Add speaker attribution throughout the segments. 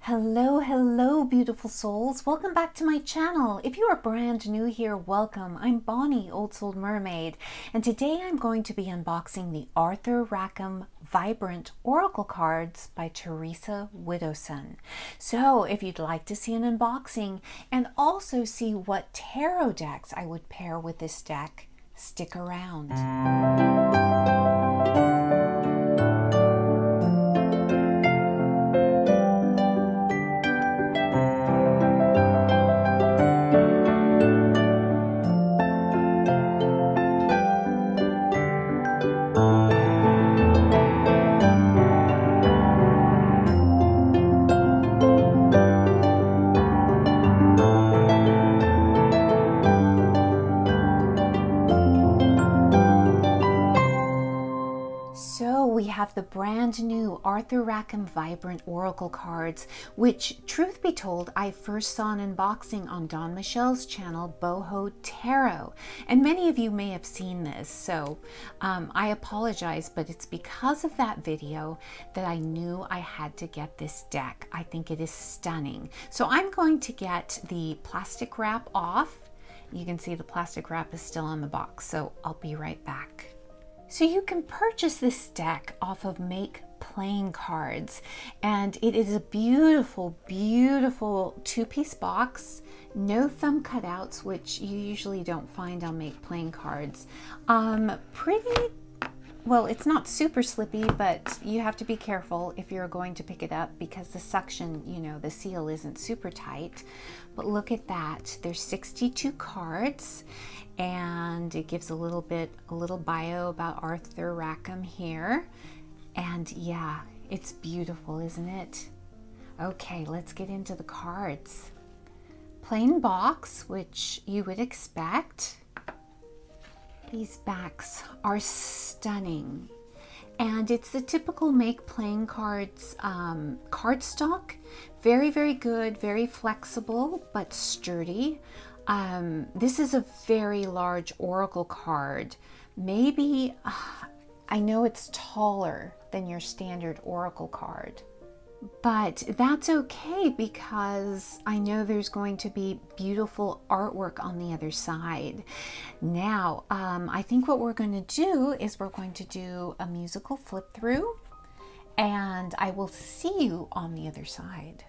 Speaker 1: Hello, hello, beautiful souls. Welcome back to my channel. If you are brand new here, welcome. I'm Bonnie, Old Soul Mermaid, and today I'm going to be unboxing the Arthur Rackham Vibrant Oracle cards by Teresa Widdowson. So if you'd like to see an unboxing and also see what tarot decks I would pair with this deck, stick around. We have the brand new Arthur Rackham Vibrant Oracle cards, which, truth be told, I first saw an unboxing on Dawn Michelle's channel, Boho Tarot. And many of you may have seen this, so I apologize, but it's because of that video that I knew I had to get this deck. I think it is stunning. So I'm going to get the plastic wrap off. You can see the plastic wrap is still on the box, so I'll be right back. So you can purchase this deck off of Make Playing Cards, and it is a beautiful, beautiful two-piece box. No thumb cutouts, which you usually don't find on Make Playing Cards. Well, it's not super slippy, but you have to be careful if you're going to pick it up because the suction, you know, the seal isn't super tight. But look at that. There's 62 cards, and it gives a little bio about Arthur Rackham here. And yeah, it's beautiful, isn't it? Okay, let's get into the cards. Plain box, which you would expect. These backs are stunning, and it's the typical Make Playing Cards cardstock. Very, very good, very flexible, but sturdy. This is a very large oracle card. Maybe, I know it's taller than your standard oracle card, but that's okay because I know there's going to be beautiful artwork on the other side. Now, I think what we're going to do is we're going to do a musical flip through, and I will see you on the other side.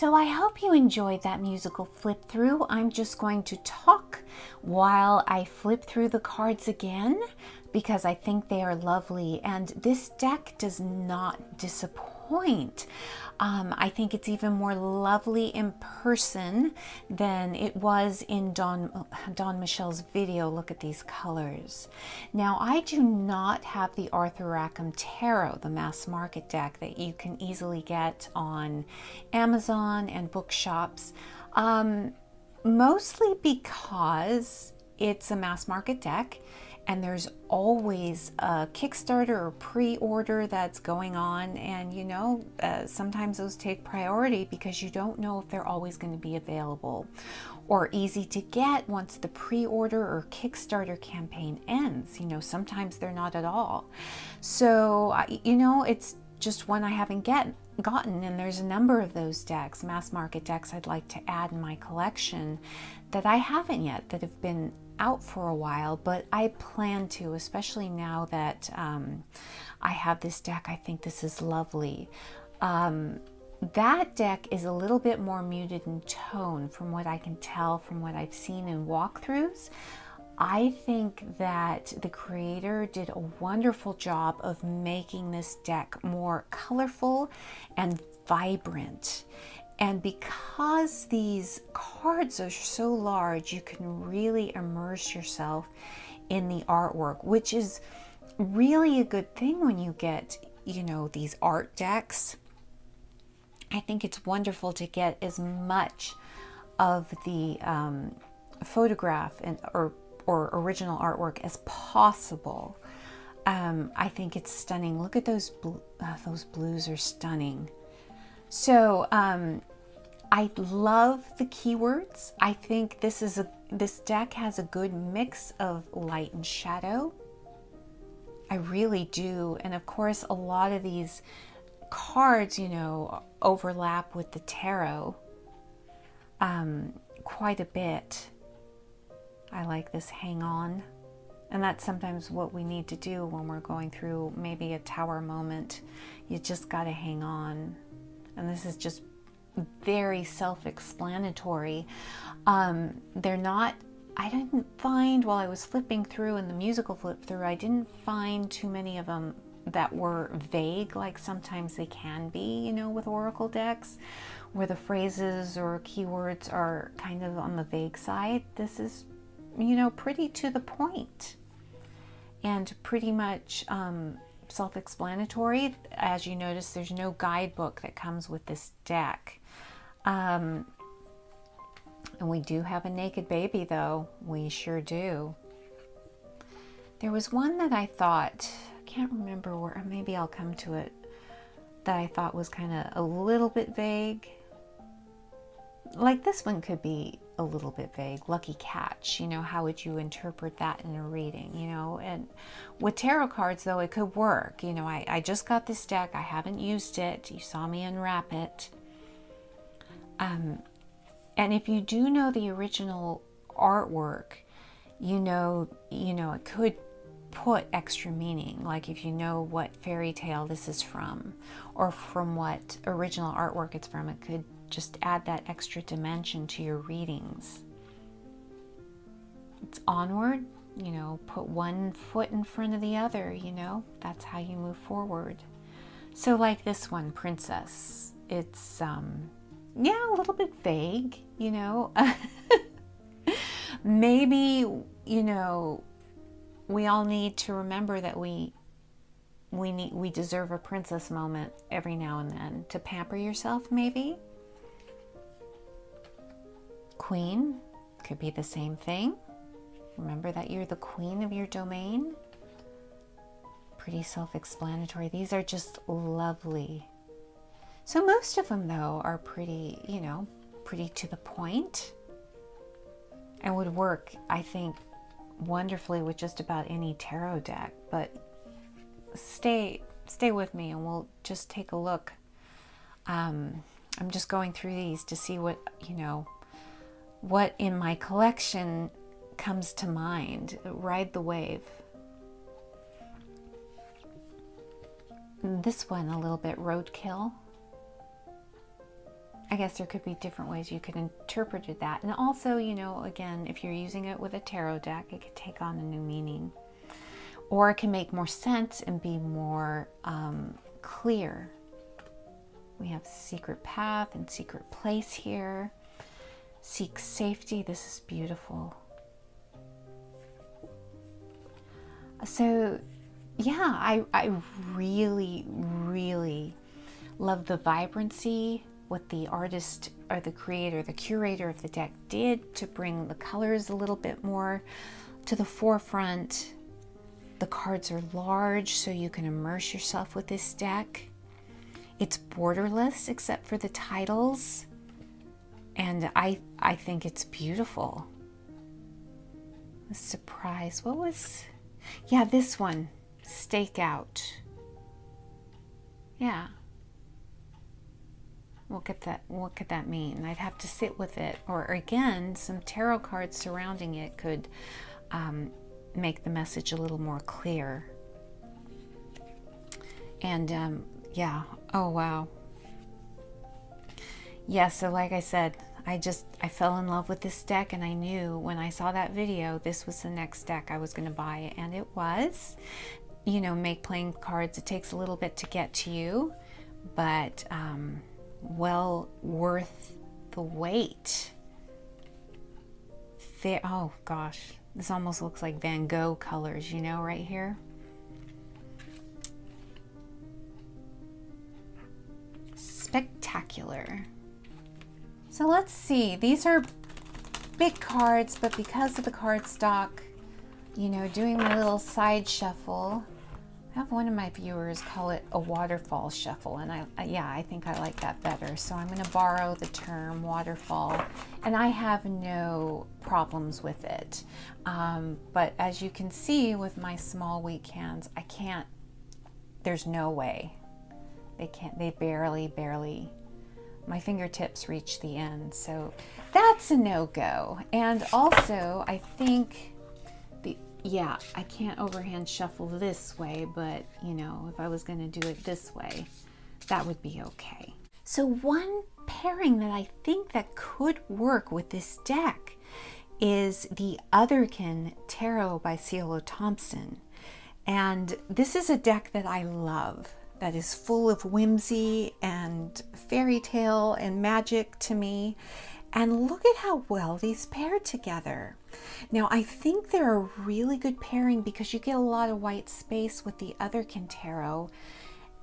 Speaker 1: So I hope you enjoyed that musical flip through. I'm just going to talk while I flip through the cards again because I think they are lovely, and this deck does not disappoint. I think it's even more lovely in person than it was in Dawn Michelle's video. Look at these colors. Now, I do not have the Arthur Rackham Tarot, the mass market deck that you can easily get on Amazon and bookshops, mostly because it's a mass market deck and there's always a Kickstarter or pre-order that's going on, and you know, sometimes those take priority because you don't know if they're always going to be available or easy to get once the pre-order or Kickstarter campaign ends. You know, sometimes they're not at all. So, you know, it's just one I haven't gotten, and there's a number of those decks, mass market decks, I'd like to add in my collection that I haven't yet, that have been out for a while, but I plan to, especially now that I have this deck. I think this is lovely. That deck is a little bit more muted in tone from what I can tell from what I've seen in walkthroughs. I think that the creator did a wonderful job of making this deck more colorful and vibrant. And because these cards are so large, you can really immerse yourself in the artwork, which is really a good thing when you get, you know, these art decks. I think it's wonderful to get as much of the photograph and or original artwork as possible. I think it's stunning. Look at those blues are stunning. So I love the keywords. I think this deck has a good mix of light and shadow. I really do. And of course, a lot of these cards, you know, overlap with the tarot quite a bit. I like this hang on. And that's sometimes what we need to do when we're going through maybe a tower moment. You just got to hang on. And this is just very self-explanatory. They're not, I didn't find, while I was flipping through in the musical flip through, I didn't find too many of them that were vague, like sometimes they can be, you know, with oracle decks, where the phrases or keywords are kind of on the vague side. This is, you know, pretty to the point and pretty much self-explanatory. As you notice, there's no guidebook that comes with this deck. And we do have a naked baby, though. We sure do. There was one that I thought, I can't remember where, maybe I'll come to it, that I thought was kind of a little bit vague. Like this one could be a little bit vague. Lucky catch, you know, how would you interpret that in a reading, you know? And with tarot cards, though, it could work. You know, I just got this deck. I haven't used it. You saw me unwrap it. And if you do know the original artwork, you know, it could put extra meaning. Like if you know what fairy tale this is from, or from what original artwork it's from, it could just add that extra dimension to your readings. It's onward, you know, put one foot in front of the other, you know, that's how you move forward. So like this one, Princess, it's, yeah, a little bit vague, you know. Maybe, you know, we all need to remember that we deserve a princess moment every now and then to pamper yourself, maybe. Queen could be the same thing. Remember that you're the queen of your domain. Pretty self-explanatory. These are just lovely. So most of them, though, are pretty, you know, pretty to the point and would work, I think, wonderfully with just about any tarot deck. But stay with me and we'll just take a look. I'm just going through these to see what, you know, what in my collection comes to mind. Ride the wave. This one a little bit roadkill. I guess there could be different ways you could interpret that. And also, you know, again, if you're using it with a tarot deck, it could take on a new meaning. Or it can make more sense and be more clear. We have secret path and secret place here. Seek safety. This is beautiful. So yeah, I really, really love the vibrancy, what the artist or the creator, the curator of the deck did to bring the colors a little bit more to the forefront. The cards are large, so you can immerse yourself with this deck. It's borderless except for the titles, and I think it's beautiful. A surprise. What was... Yeah, this one, Stakeout. Yeah. What could that mean? I'd have to sit with it. Or again, some tarot cards surrounding it could make the message a little more clear. And yeah, oh wow. Yeah, so like I said, I fell in love with this deck, and I knew when I saw that video this was the next deck I was going to buy, and it was. You know, make playing cards, it takes a little bit to get to you, but well worth the wait. Oh gosh, this almost looks like Van Gogh colors, you know, right here. Spectacular. So let's see, these are big cards, but because of the card stock, you know, doing my little side shuffle, I have one of my viewers call it a waterfall shuffle, and yeah, I think I like that better. So I'm going to borrow the term waterfall, and I have no problems with it. But as you can see with my small, weak hands, I can't, there's no way. They barely, my fingertips reach the end. So that's a no-go. And also, I think, yeah, I can't overhand shuffle this way, but you know, if I was going to do it this way, that would be okay. So one pairing that I think that could work with this deck is the Otherkin Tarot by C.L.O. Thompson. And this is a deck that I love, that is full of whimsy and fairy tale and magic to me. And look at how well these pair together. Now, I think they're a really good pairing because you get a lot of white space with the Otherkin Tarot,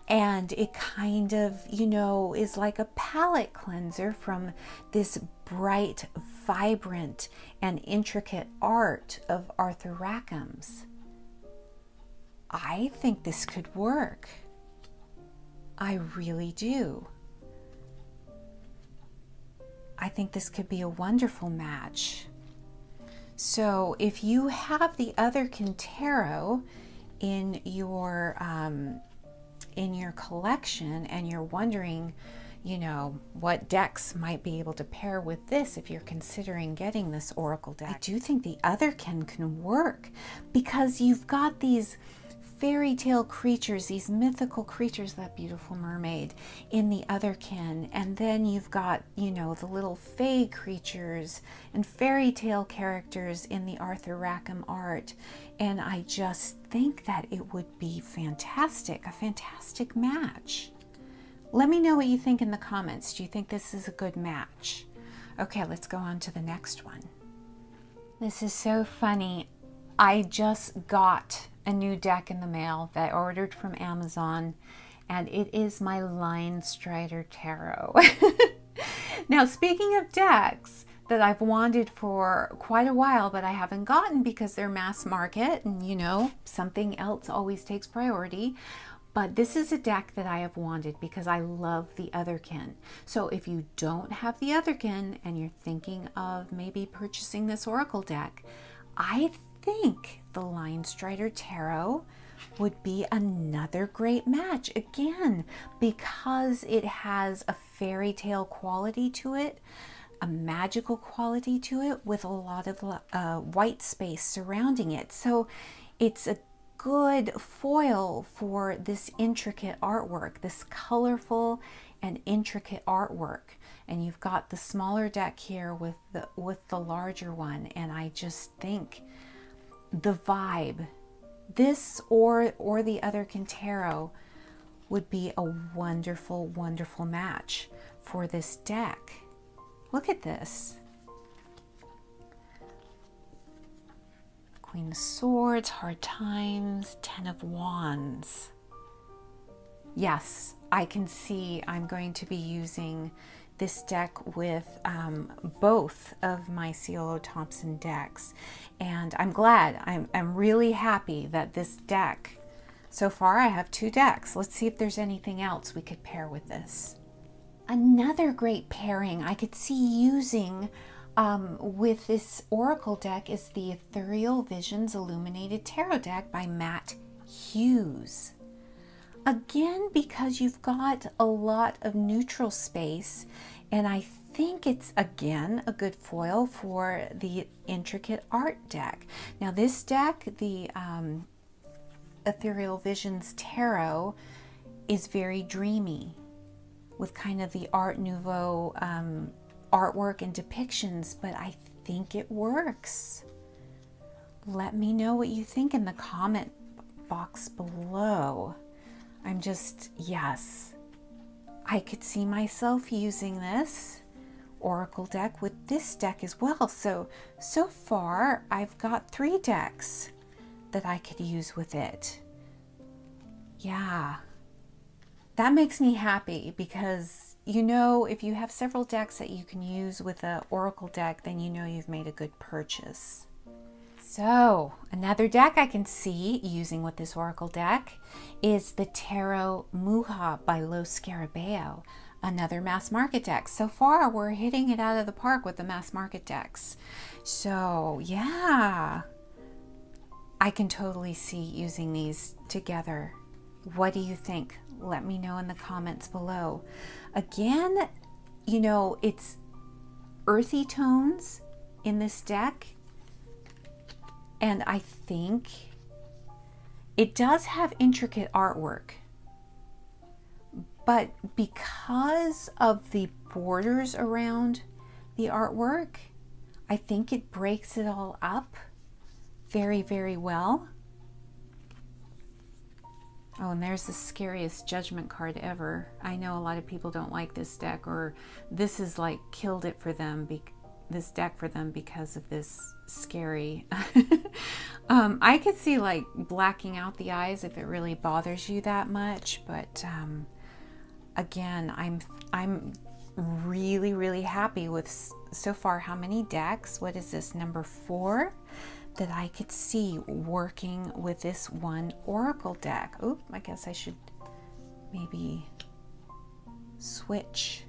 Speaker 1: and it kind of, you know, is like a palette cleanser from this bright, vibrant, and intricate art of Arthur Rackham's. I think this could work. I really do. I think this could be a wonderful match. So if you have the Otherkin Tarot in your collection and you're wondering, you know, what decks might be able to pair with this if you're considering getting this Oracle deck, I do think the Otherkin can work because you've got these fairy tale creatures, these mythical creatures, that beautiful mermaid in the Otherkin, and then you've got, you know, the little fae creatures and fairy tale characters in the Arthur Rackham art, and I just think that it would be fantastic, a fantastic match. Let me know what you think in the comments. Do you think this is a good match? Okay, let's go on to the next one. This is so funny. I just got a new deck in the mail that I ordered from Amazon, and it is my Line Strider Tarot. Now, speaking of decks that I've wanted for quite a while, but I haven't gotten because they're mass market, and you know, something else always takes priority. But this is a deck that I have wanted because I love the Otherkin. So if you don't have the Otherkin and you're thinking of maybe purchasing this Oracle deck, I think the Line Strider Tarot would be another great match, again, because it has a fairy tale quality to it, a magical quality to it, with a lot of white space surrounding it. So it's a good foil for this intricate artwork, this colorful and intricate artwork. And you've got the smaller deck here with the larger one, and I just think the vibe, this or the other Quintero, would be a wonderful, wonderful match for this deck. Look at this. Queen of Swords, Hard Times, Ten of Wands. Yes, I can see I'm going to be using this deck with both of my CLO Thompson decks. And I'm glad, I'm really happy that this deck, so far I have 2 decks. Let's see if there's anything else we could pair with this. Another great pairing I could see using with this Oracle deck is the Ethereal Visions Illuminated Tarot deck by Matt Hughes. Again, because you've got a lot of neutral space, and I think it's, again, a good foil for the Intricate Art deck. Now this deck, the Ethereal Visions Tarot, is very dreamy, with kind of the Art Nouveau artwork and depictions, but I think it works. Let me know what you think in the comment box below. I'm just, yes, I could see myself using this Oracle deck with this deck as well. So far I've got 3 decks that I could use with it. Yeah, that makes me happy, because you know, if you have several decks that you can use with an Oracle deck, then you know you've made a good purchase. So another deck I can see using with this Oracle deck is the Tarot Muha by Los Scarabeo, another mass market deck. So far we're hitting it out of the park with the mass market decks. So yeah, I can totally see using these together. What do you think? Let me know in the comments below. Again, you know, it's earthy tones in this deck, and I think it does have intricate artwork, but because of the borders around the artwork, I think it breaks it all up very, very well. Oh, and there's the scariest Judgment card ever. I know a lot of people don't like this deck, or this is like killed it for them, this deck for them, because of this scary. I could see like blacking out the eyes if it really bothers you that much, but again, I'm really, really happy with so far how many decks. What is this, number 4? That I could see working with this one Oracle deck. Oop, I guess I should maybe switch.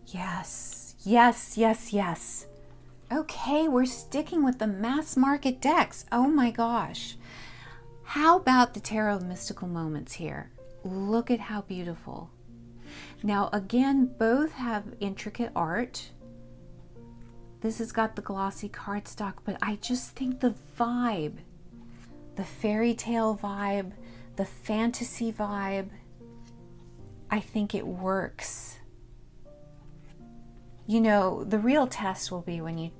Speaker 1: Yes, yes, yes, yes. Okay, we're sticking with the mass market decks. Oh my gosh. How about the Tarot of Mystical Moments here? Look at how beautiful. Now again, both have intricate art. This has got the glossy cardstock, but I just think the vibe, the fairy tale vibe, the fantasy vibe, I think it works. You know, the real test will be when you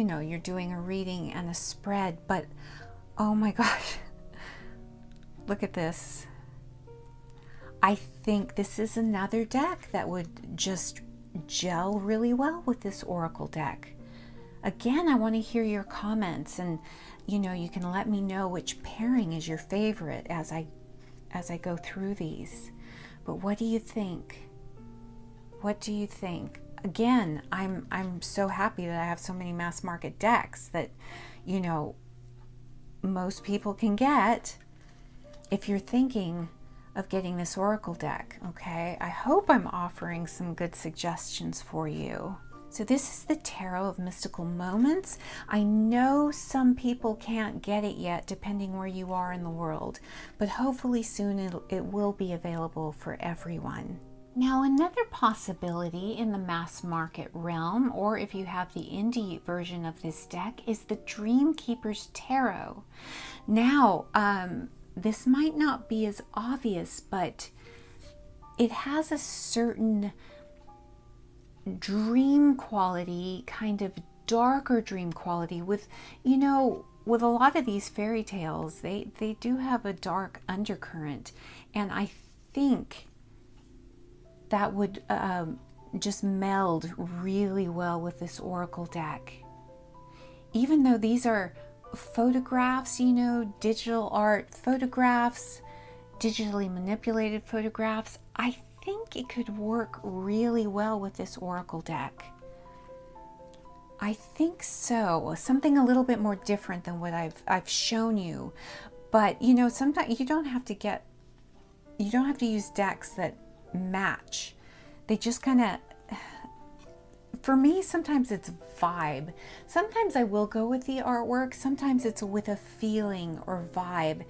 Speaker 1: know, you're doing a reading and a spread, but oh my gosh, look at this. I think this is another deck that would just gel really well with this Oracle deck. Again, I want to hear your comments, and you know, you can let me know which pairing is your favorite as I go through these. But what do you think? What do you think? Again, I'm so happy that I have so many mass market decks that, you know, most people can get if you're thinking of getting this Oracle deck. Okay, I hope I'm offering some good suggestions for you. So this is the Tarot of Mystical Moments. I know some people can't get it yet, depending where you are in the world, but hopefully soon it will be available for everyone. Now, another possibility in the mass market realm, or if you have the indie version of this deck, is the Dream Keeper's Tarot. Now, this might not be as obvious, but it has a certain dream quality, kind of darker dream quality with, you know, with a lot of these fairy tales, they do have a dark undercurrent. And I think that would just meld really well with this oracle deck. Even though these are photographs, you know, digital art photographs, digitally manipulated photographs, I think it could work really well with this oracle deck. I think so. Something a little bit more different than what I've shown you. But you know, sometimes you don't have to use decks that match. They just kind of, for me, sometimes it's vibe. Sometimes I will go with the artwork. Sometimes it's with a feeling or vibe.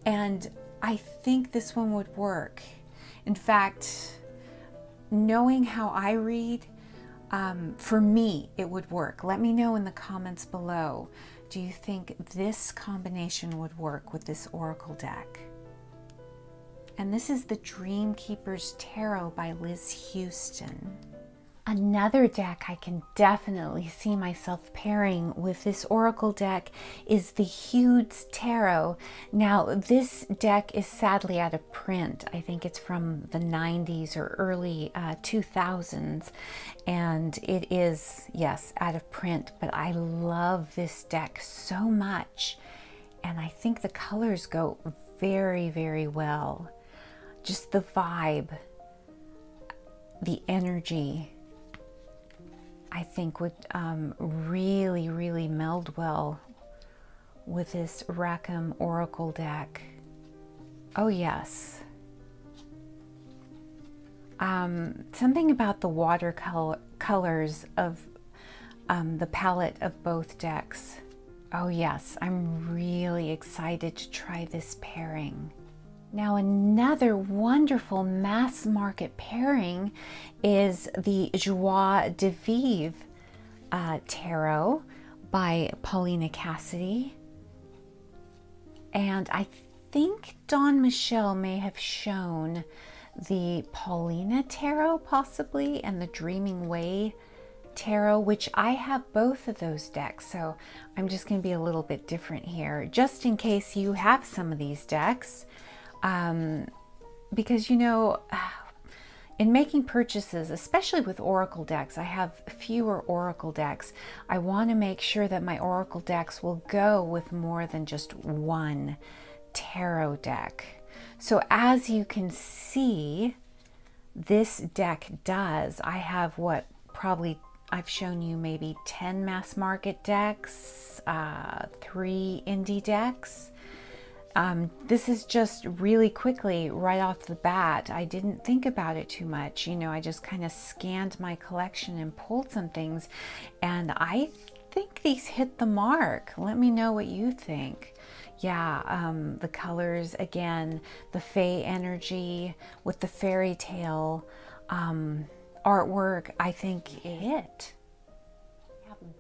Speaker 1: And I think this one would work. In fact, knowing how I read, for me, it would work. Let me know in the comments below. Do you think this combination would work with this oracle deck? And this is the Dream Keeper's Tarot by Liz Houston. Another deck I can definitely see myself pairing with this oracle deck is the Hude's Tarot. Now, this deck is sadly out of print. I think it's from the 90s or early 2000s. And it is, yes, out of print. But I love this deck so much. And I think the colors go very, very well. Just the vibe, the energy, I think would really, really meld well with this Rackham Oracle deck. Oh yes. Something about the watercolors of the palette of both decks. Oh yes, I'm really excited to try this pairing. Now, another wonderful mass market pairing is the Joie de Vivre Tarot by Paulina Cassidy. And I think Dawn Michelle may have shown the Paulina Tarot possibly, and the Dreaming Way Tarot, which I have both of those decks. So I'm just going to be a little bit different here, just in case you have some of these decks. Because, you know, in making purchases, especially with oracle decks, I have fewer oracle decks. I want to make sure that my oracle decks will go with more than just one tarot deck. So as you can see, this deck does. I have what, probably I've shown you maybe 10 mass market decks, 3 indie decks. This is just really quickly right off the bat. I didn't think about it too much. You know, I just kind of scanned my collection and pulled some things, and I think these hit the mark. Let me know what you think. Yeah, the colors, again, the fae energy with the fairy tale artwork, I think it hit.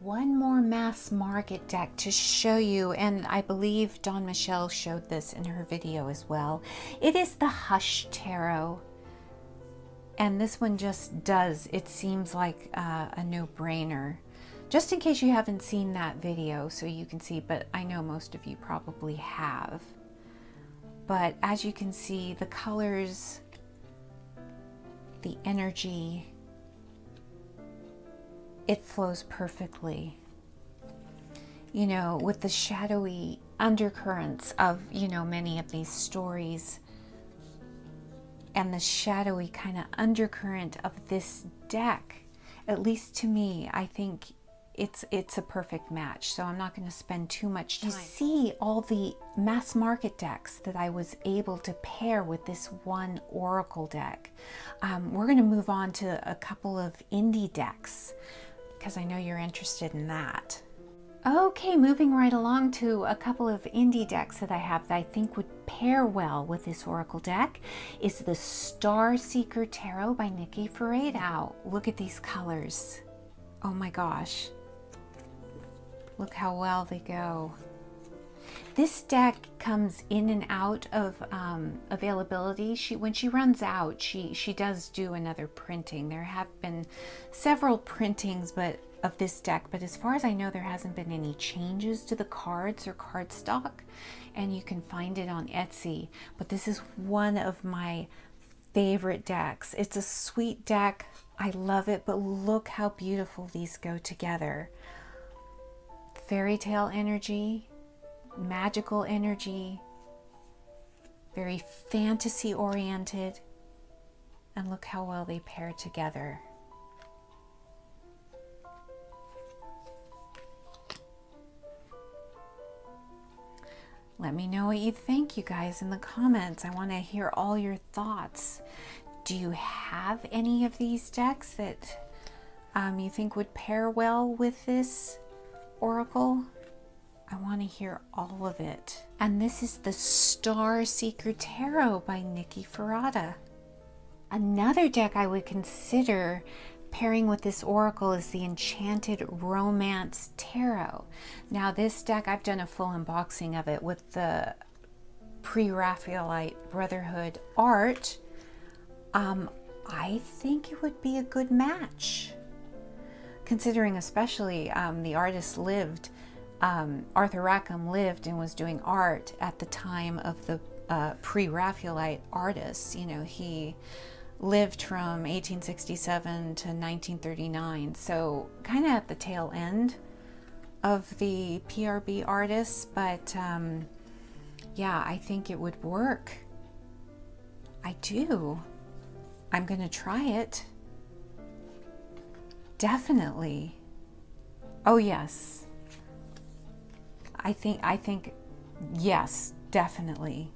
Speaker 1: One more mass market deck to show you, and I believe Dawn Michelle showed this in her video as well. It is the Hush Tarot, and this one just does, it seems like a no-brainer. Just in case you haven't seen that video so you can see, but I know most of you probably have. But as you can see, the colors, the energy, it flows perfectly. You know, with the shadowy undercurrents of, you know, many of these stories, and the shadowy kind of undercurrent of this deck, at least to me, I think it's a perfect match. So I'm not going to spend too much time. You see all the mass market decks that I was able to pair with this one oracle deck. We're going to move on to a couple of indie decks, because I know you're interested in that. Okay, moving right along to a couple of indie decks that I have that I think would pair well with this Oracle deck is the Star Seeker Tarot by Nikki Ferreira. Look at these colors. Oh my gosh. Look how well they go. This deck comes in and out of availability. When she runs out, she does do another printing. There have been several printings of this deck, but as far as I know, there hasn't been any changes to the cards or cardstock, and you can find it on Etsy. But this is one of my favorite decks. It's a sweet deck. I love it, but look how beautiful these go together. Fairy tale energy, magical energy, very fantasy oriented, and look how well they pair together. Let me know what you think, you guys, in the comments. I want to hear all your thoughts. Do you have any of these decks that you think would pair well with this Oracle? I want to hear all of it. And this is the Star Seeker Tarot by Nikki Ferreira. Another deck I would consider pairing with this Oracle is the Enchanted Romance Tarot. Now this deck, I've done a full unboxing of it with the pre-Raphaelite Brotherhood art. I think it would be a good match, considering especially the artist lived, Arthur Rackham lived and was doing art at the time of the pre-Raphaelite artists. You know, he lived from 1867 to 1939, so kind of at the tail end of the PRB artists, but yeah, I think it would work. I do. I'm gonna try it. Definitely. Oh yes. I think yes, definitely.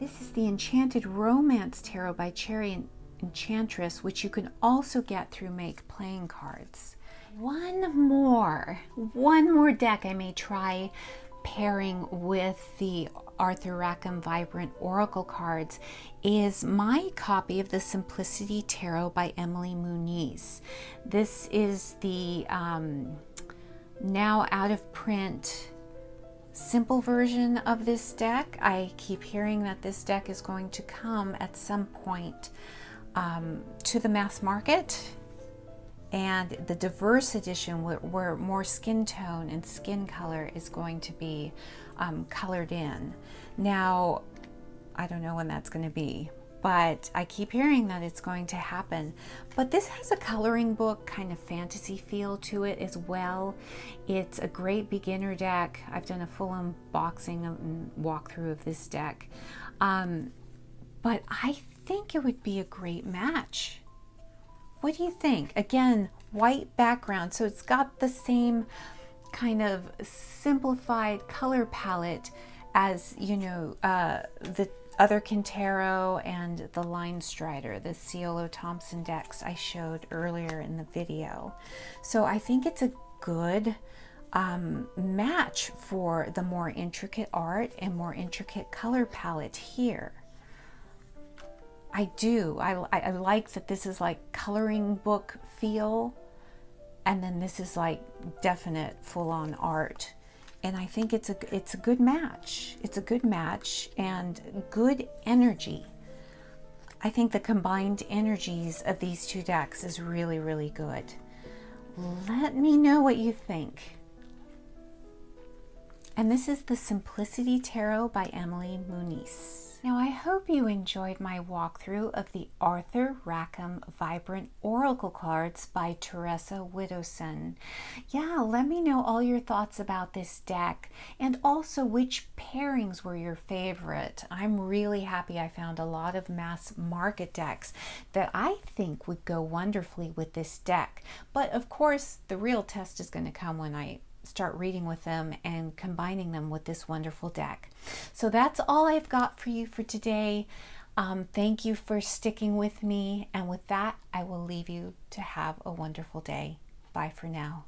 Speaker 1: This is the Enchanted Romance Tarot by Cherry Enchantress, which you can also get through Make Playing Cards. One more deck I may try pairing with the Arthur Rackham Vibrant Oracle cards is my copy of the Simplicity Tarot by Emily Muniz. This is the now out of print simple version of this deck. I keep hearing that this deck is going to come at some point to the mass market, and the diverse edition where more skin tone and skin color is going to be colored in. Now, I don't know when that's going to be, but I keep hearing that it's going to happen. But this has a coloring book kind of fantasy feel to it as well. It's a great beginner deck. I've done a full unboxing and walkthrough of this deck. But I think it would be a great match. What do you think? Again, white background, so it's got the same kind of simplified color palette as, you know, the other Tarot and the Line Strider, the Ciolo Thompson decks I showed earlier in the video. So I think it's a good match for the more intricate art and more intricate color palette here. I do. I like that this is like coloring book feel, and then this is like definite full-on art. And I think it's a good match. It's a good match and good energy. I think the combined energies of these two decks is really, really good. Let me know what you think. And this is the Simplicity Tarot by Emily Muniz. Now, I hope you enjoyed my walkthrough of the Arthur Rackham Vibrant Oracle cards by Teresa Widdowson. Yeah, let me know all your thoughts about this deck and also which pairings were your favorite. I'm really happy I found a lot of mass market decks that I think would go wonderfully with this deck. But of course, the real test is going to come when I start reading with them and combining them with this wonderful deck. So that's all I've got for you for today. Thank you for sticking with me, and with that I will leave you to have a wonderful day. Bye for now.